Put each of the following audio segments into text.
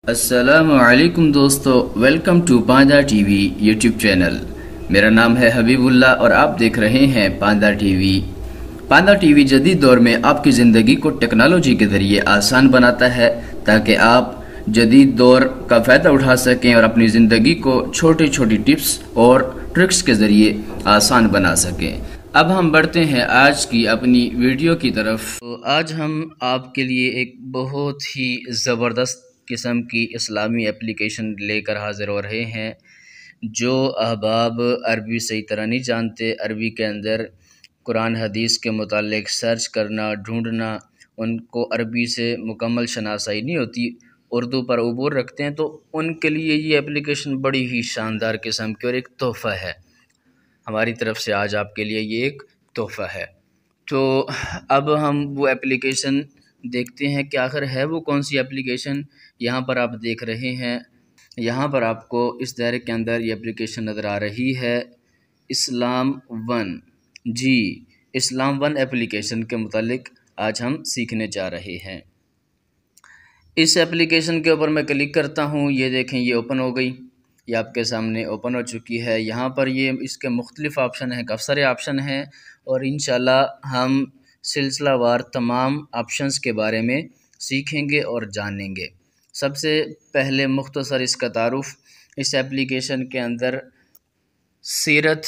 अस्सलामुअलैकुम दोस्तों, welcome to पांदा टीवी यूट्यूब चैनल। मेरा नाम है हबीबुल्लाह और आप देख रहे हैं पांदा टीवी। पांदा टीवी जदीद दौर में आपकी ज़िंदगी को टेक्नोलॉजी के ज़रिए आसान बनाता है ताकि आप जदीद दौर का फ़ायदा उठा सकें और अपनी ज़िंदगी को छोटी छोटी टिप्स और ट्रिक्स के ज़रिए आसान बना सकें। अब हम बढ़ते हैं आज की अपनी वीडियो की तरफ। तो आज हम आपके लिए एक बहुत ही ज़बरदस्त किस्म की इस्लामी एप्लीकेशन लेकर हाज़िर हो रहे हैं। जो अहबाब अरबी सही तरह नहीं जानते, अरबी के अंदर कुरान हदीस के मुतालिक सर्च करना, ढूंढना, उनको अरबी से मुकम्मल शनासाई नहीं होती, उर्दू पर उबूर रखते हैं, तो उनके लिए ये एप्लीकेशन बड़ी ही शानदार किस्म की और एक तोहफ़ा है। हमारी तरफ से आज आपके लिए ये एक तोहफ़ा है। तो अब हम वो एप्लीकेशन देखते हैं कि आखिर है वो कौन सी एप्लीकेशन। यहाँ पर आप देख रहे हैं, यहाँ पर आपको इस दायरे के अंदर ये एप्लीकेशन नज़र आ रही है, इस्लाम वन। जी, इस्लाम वन एप्लीकेशन के मुतालिक आज हम सीखने जा रहे हैं। इस एप्लीकेशन के ऊपर मैं क्लिक करता हूँ, ये देखें ये ओपन हो गई, ये आपके सामने ओपन हो चुकी है। यहाँ पर ये इसके मुख्तलिफ़ ऑप्शन हैं, काफ़ी सारे ऑप्शन हैं और इंशाल्लाह हम सिलसिलावार तमाम ऑप्शंस के बारे में सीखेंगे और जानेंगे। सबसे पहले मुख्तसर इसका तारुफ़, इस एप्लीकेशन के अंदर सीरत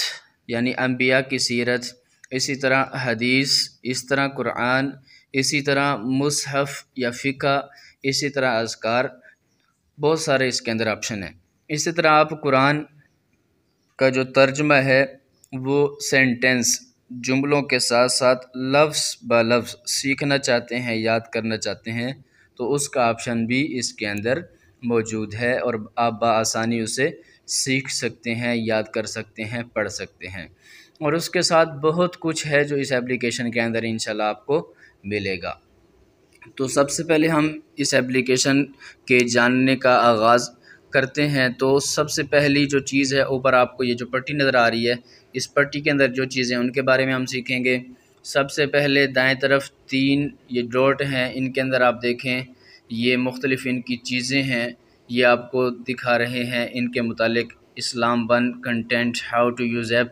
यानी अंबिया की सीरत, इसी तरह हदीस, इस तरह कुरान, इसी तरह मुसहफ़ या फ़िक़्ह, इसी तरह अज़कार, बहुत सारे इसके अंदर ऑप्शन हैं। इसी तरह आप कुरान का जो तर्जमा है वो सेंटेंस, जुमलों के साथ साथ लफ्ज़ ब लफ्ज़ सीखना चाहते हैं, याद करना चाहते हैं, तो उसका ऑप्शन भी इसके अंदर मौजूद है और आप बआसानी उसे सीख सकते हैं, याद कर सकते हैं, पढ़ सकते हैं। और उसके साथ बहुत कुछ है जो इस एप्लीकेशन के अंदर इंशाल्लाह आपको मिलेगा। तो सबसे पहले हम इस एप्लीकेशन के जानने का आगाज़ करते हैं। तो सबसे पहली जो चीज़ है, ऊपर आपको ये जो पट्टी नज़र आ रही है, इस पट्टी के अंदर जो चीज़ें उनके बारे में हम सीखेंगे। सबसे पहले दाएं तरफ 3 ये डॉट हैं, इनके अंदर आप देखें ये मुख्तलिफ़ इनकी चीज़ें हैं, ये आपको दिखा रहे हैं इनके मुतालिक। इस्लाम one content, how to use app,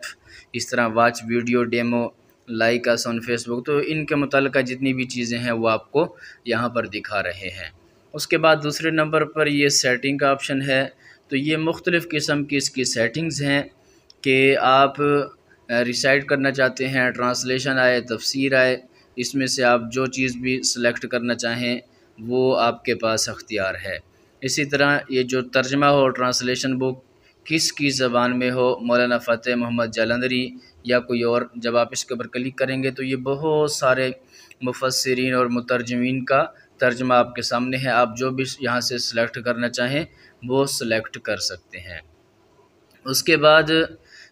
इस तरह watch video demo, like us on Facebook, तो इनके मुताल्लिक़ जितनी भी चीज़ें हैं वो आपको यहाँ पर दिखा रहे हैं। उसके बाद दूसरे नंबर पर ये सेटिंग का ऑप्शन है। तो ये मुख्तलिफ़ किस्म की इसकी सेटिंग्स हैं कि आप रिसाइट करना चाहते हैं, ट्रांसलेशन आए, तफसीर आए, इसमें से आप जो चीज़ भी सिलेक्ट करना चाहें वो आपके पास अख्तियार है। इसी तरह ये जो तर्जमा हो, ट्रांसलेशन बुक किस की ज़बान में हो, मौलाना फ़तेह मोहम्मद जालंधरी या कोई और, जब आप इसके ऊपर क्लिक करेंगे तो ये बहुत सारे मुफस्सिरीन और मुतरजमीन का तर्जमा आपके सामने है। आप जो भी यहाँ से सिलेक्ट करना चाहें वो सिलेक्ट कर सकते हैं। उसके बाद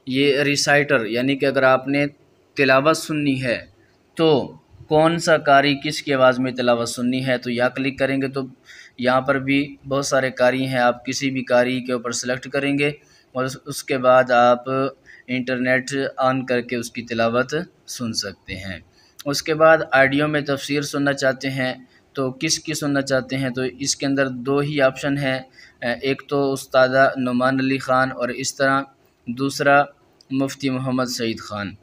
ये रिसाइटर, यानी कि अगर आपने तिलावत सुननी है तो कौन सा कारी किसकी आवाज़ में तिलावत सुननी है, तो यहाँ क्लिक करेंगे तो यहाँ पर भी बहुत सारे कारी हैं। आप किसी भी कारी के ऊपर सेलेक्ट करेंगे और उसके बाद आप इंटरनेट ऑन करके उसकी तिलावत सुन सकते हैं। उसके बाद ऑडियो में तफसीर सुनना चाहते हैं तो किसकी सुनना चाहते हैं, तो इसके अंदर 2 ही ऑप्शन हैं, एक तो उस्तादा नुमान अली ख़ान और इस तरह दूसरा मुफ्ती मोहम्मद सईद ख़ान।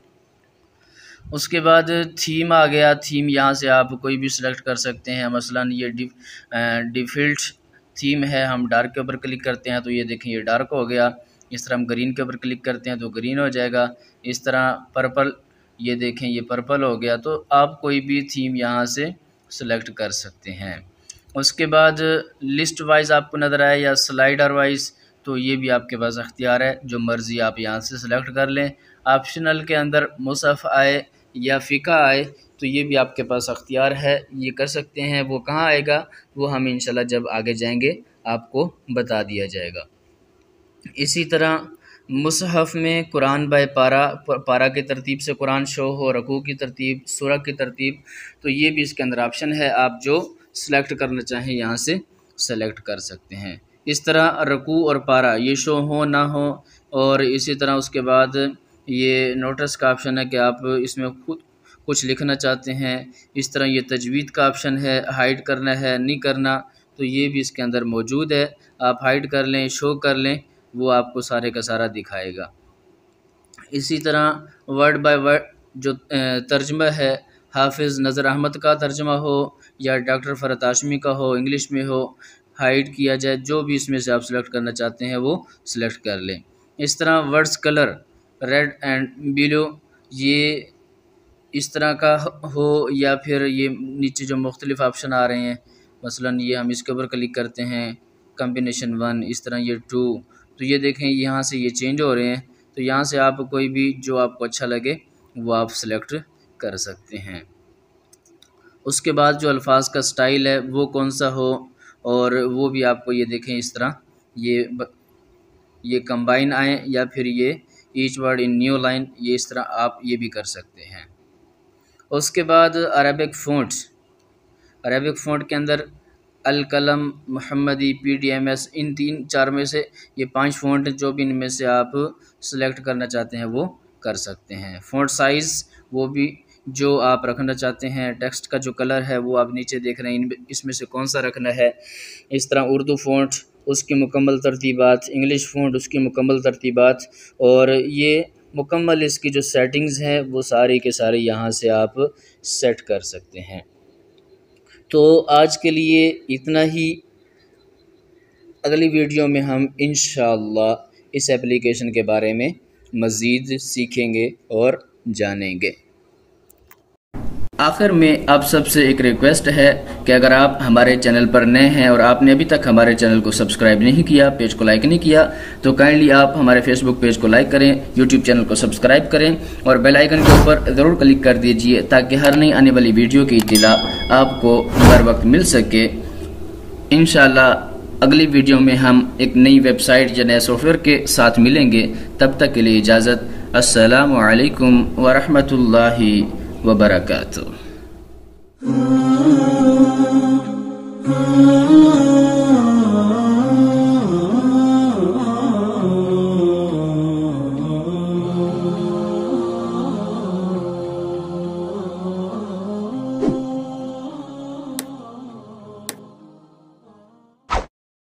उसके बाद थीम आ गया, थीम यहाँ से आप कोई भी सिलेक्ट कर सकते हैं। मसलन ये डिफ़ॉल्ट थीम है, हम डार्क के ऊपर क्लिक करते हैं तो ये देखें ये डार्क हो गया। इस तरह हम ग्रीन के ऊपर क्लिक करते हैं तो ग्रीन हो जाएगा। इस तरह पर्पल, ये देखें ये पर्पल हो गया। तो आप कोई भी थीम यहाँ से सिलेक्ट कर सकते हैं। उसके बाद लिस्ट वाइज आपको नज़र आए या स्लाइडर वाइज, तो ये भी आपके पास अख्तियार है, जो मर्ज़ी आप यहाँ से सिलेक्ट कर लें। ऑप्शनल के अंदर मुसहफ़ आए या फ़िक़्ह आए तो ये भी आपके पास अख्तियार है, ये कर सकते हैं। वो कहाँ आएगा वो हम इंशाल्लाह जब आगे जाएंगे आपको बता दिया जाएगा। इसी तरह मुसहफ़ में कुरान बाय पारा, पारा की तरतीब से कुरान शो हो, रकू की तरतीब, सूरह की तरतीब, तो ये भी इसके अंदर ऑप्शन है। आप जो सिलेक्ट करना चाहें यहाँ से सेलेक्ट कर सकते हैं। इस तरह रकू और पारा ये शो हो ना हो, और इसी तरह उसके बाद ये नोटिस का ऑप्शन है कि आप इसमें खुद कुछ लिखना चाहते हैं। इस तरह ये तजवीद का ऑप्शन है, हाइड करना है नहीं करना, तो ये भी इसके अंदर मौजूद है। आप हाइड कर लें, शो कर लें, वो आपको सारे का सारा दिखाएगा। इसी तरह वर्ड बाय वर्ड जो तर्जमा है, हाफिज़ नज़र अहमद का तर्जमा हो या डॉक्टर फ़रहत हाशमी का हो, इंग्लिश में हो, हाइड किया जाए, जो भी इसमें से आप सेलेक्ट करना चाहते हैं वो सिलेक्ट कर लें। इस तरह words colour red and blue, ये इस तरह का हो, या फिर ये नीचे जो मुख्तलिफ ऑप्शन आ रहे हैं, मसलन ये हम इसके ऊपर क्लिक करते हैं, कम्बिनेशन 1, इस तरह ये 2, तो ये देखें यहाँ से ये चेंज हो रहे हैं। तो यहाँ से आप कोई भी जो आपको अच्छा लगे वो आप सेलेक्ट कर सकते हैं। उसके बाद जो अल्फाज का स्टाइल है वो कौन सा हो, और वो भी आपको ये देखें इस तरह ये कंबाइन आए, या फिर ये each word in new line, ये इस तरह आप ये भी कर सकते हैं। उसके बाद अरबिक फ़ॉन्ट के अंदर अल-कलम, मुहम्मदी, PDMS, इन 3-4 में से ये 5 फ़ॉन्ट जो भी इनमें से आप सेलेक्ट करना चाहते हैं वो कर सकते हैं। फ़ॉन्ट साइज़ वो भी जो आप रखना चाहते हैं। टेक्स्ट का जो कलर है वो आप नीचे देख रहे हैं, इसमें से कौन सा रखना है। इस तरह उर्दू फ़ॉन्ट उसकी मुकम्मल तरतीबात, इंग्लिश फ़ॉन्ट उसकी मुकम्मल तरतीबात, और ये मुकम्मल इसकी जो सेटिंग्स हैं वो सारी के सारे यहाँ से आप सेट कर सकते हैं। तो आज के लिए इतना ही। अगली वीडियो में हम इंशाअल्लाह इस एप्लीकेशन के बारे में मज़ीद सीखेंगे और जानेंगे। आखिर में आप सबसे एक रिक्वेस्ट है कि अगर आप हमारे चैनल पर नए हैं और आपने अभी तक हमारे चैनल को सब्सक्राइब नहीं किया, पेज को लाइक नहीं किया, तो काइंडली आप हमारे फेसबुक पेज को लाइक करें, यूट्यूब चैनल को सब्सक्राइब करें और बेल आइकन के ऊपर ज़रूर क्लिक कर दीजिए ताकि हर नई आने वाली वीडियो की इत्तला आपको हर वक्त मिल सके। इंशाअल्लाह अगली वीडियो में हम एक नई वेबसाइट या नए सॉफ्टवेयर के साथ मिलेंगे। तब तक के लिए इजाज़त। अस्सलामु अलैकुम व रहमतुल्लाहि व बरकातुहू।